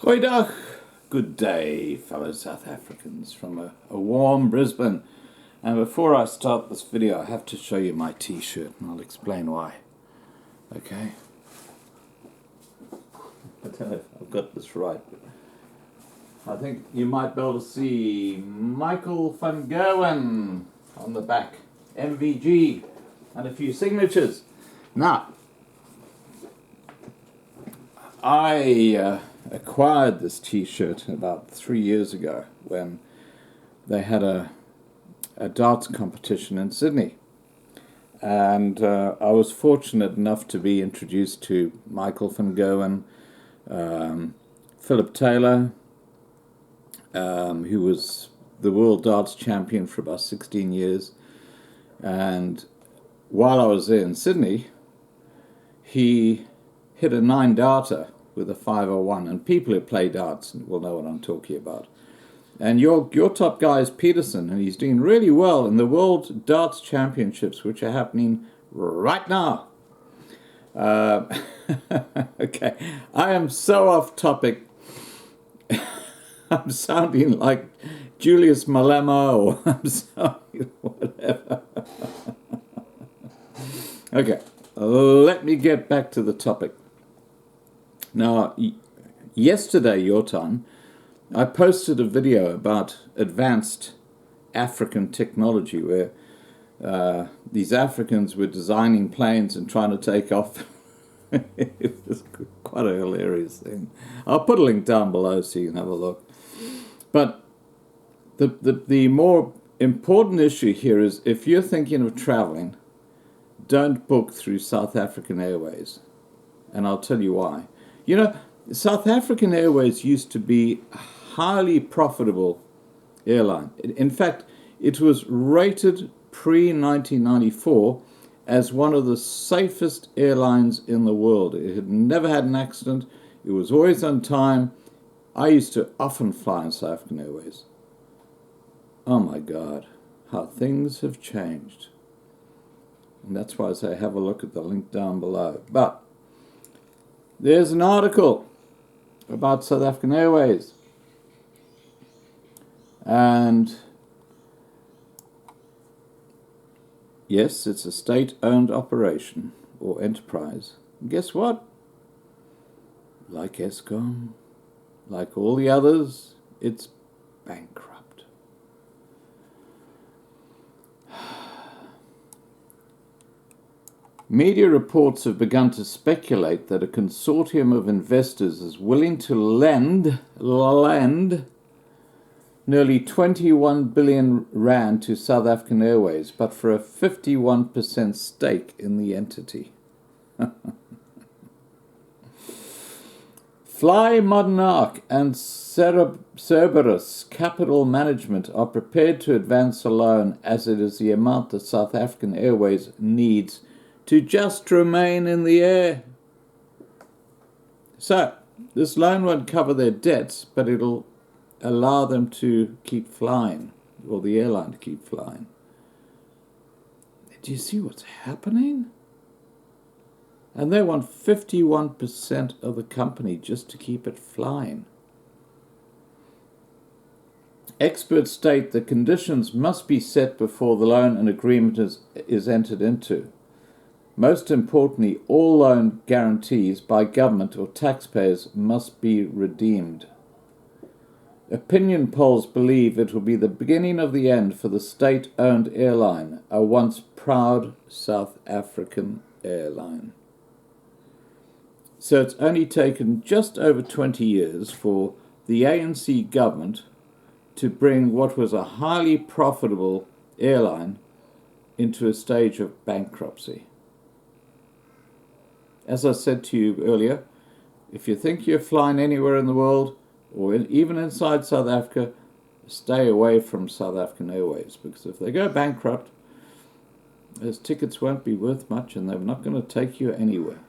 Goeiedag, good day, fellow South Africans from a warm Brisbane. And before I start this video, I have to show you my t-shirt, and I'll explain why. Okay? I don't know if I've got this right, but I think you might be able to see Michael van Gerwen on the back, MVG, and a few signatures. Now, I acquired this t-shirt about 3 years ago when they had a darts competition in Sydney, and I was fortunate enough to be introduced to Michael van Gerwen, Philip Taylor, who was the world darts champion for about 16 years, and while I was there in Sydney, he hit a 9-darter with a 501, and people who play darts will know what I'm talking about. And your top guy is Peterson, and he's doing really well in the World Darts Championships, which are happening right now. Okay, I am so off topic. I'm sounding like Julius Malema, or I'm sounding whatever. Okay, let me get back to the topic. Now, yesterday, your time, I posted a video about advanced African technology where these Africans were designing planes and trying to take off. It was quite a hilarious thing. I'll put a link down below so you can have a look. But the more important issue here is, if you're thinking of traveling, don't book through South African Airways. And I'll tell you why. You know, South African Airways used to be a highly profitable airline. In fact, it was rated pre-1994 as one of the safest airlines in the world. It had never had an accident. It was always on time. I used to often fly on South African Airways. Oh my God, how things have changed. And that's why I say have a look at the link down below. But there's an article about South African Airways. And yes, it's a state-owned operation or enterprise. And guess what? Like Eskom, like all the others, it's bankrupt. Media reports have begun to speculate that a consortium of investors is willing to lend nearly 21 billion rand to South African Airways, but for a 51% stake in the entity. Fly Monarch and Cerberus Capital Management are prepared to advance a loan, as it is the amount that South African Airways needs to just remain in the air. So, this loan won't cover their debts, but it'll allow them to keep flying, or the airline to keep flying. Do you see what's happening? And they want 51% of the company just to keep it flying. Experts state the conditions must be set before the loan and agreement is entered into. Most importantly, all loan guarantees by government or taxpayers must be redeemed. Opinion polls believe it will be the beginning of the end for the state-owned airline, a once proud South African airline. So it's only taken just over 20 years for the ANC government to bring what was a highly profitable airline into a stage of bankruptcy. As I said to you earlier, if you think you're flying anywhere in the world, or even inside South Africa, stay away from South African Airways, because if they go bankrupt, those tickets won't be worth much and they're not going to take you anywhere.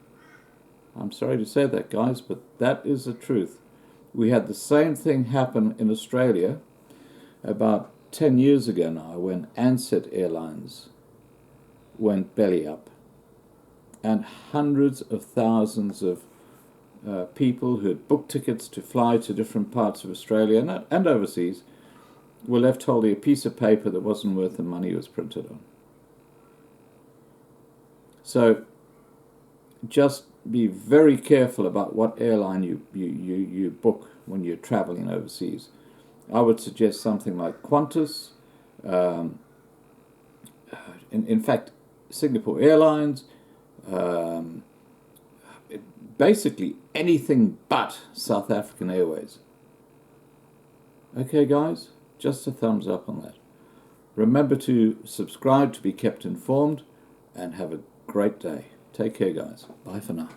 I'm sorry to say that, guys, but that is the truth. We had the same thing happen in Australia about 10 years ago now, when Ansett Airlines went belly up, and hundreds of thousands of people who had booked tickets to fly to different parts of Australia and overseas were left holding a piece of paper that wasn't worth the money it was printed on. So just be very careful about what airline you book when you're traveling overseas. I would suggest something like Qantas, in fact, Singapore Airlines, basically anything but South African Airways. Okay, guys, just a thumbs up on that. Remember to subscribe to be kept informed, and have a great day. Take care, guys. Bye for now.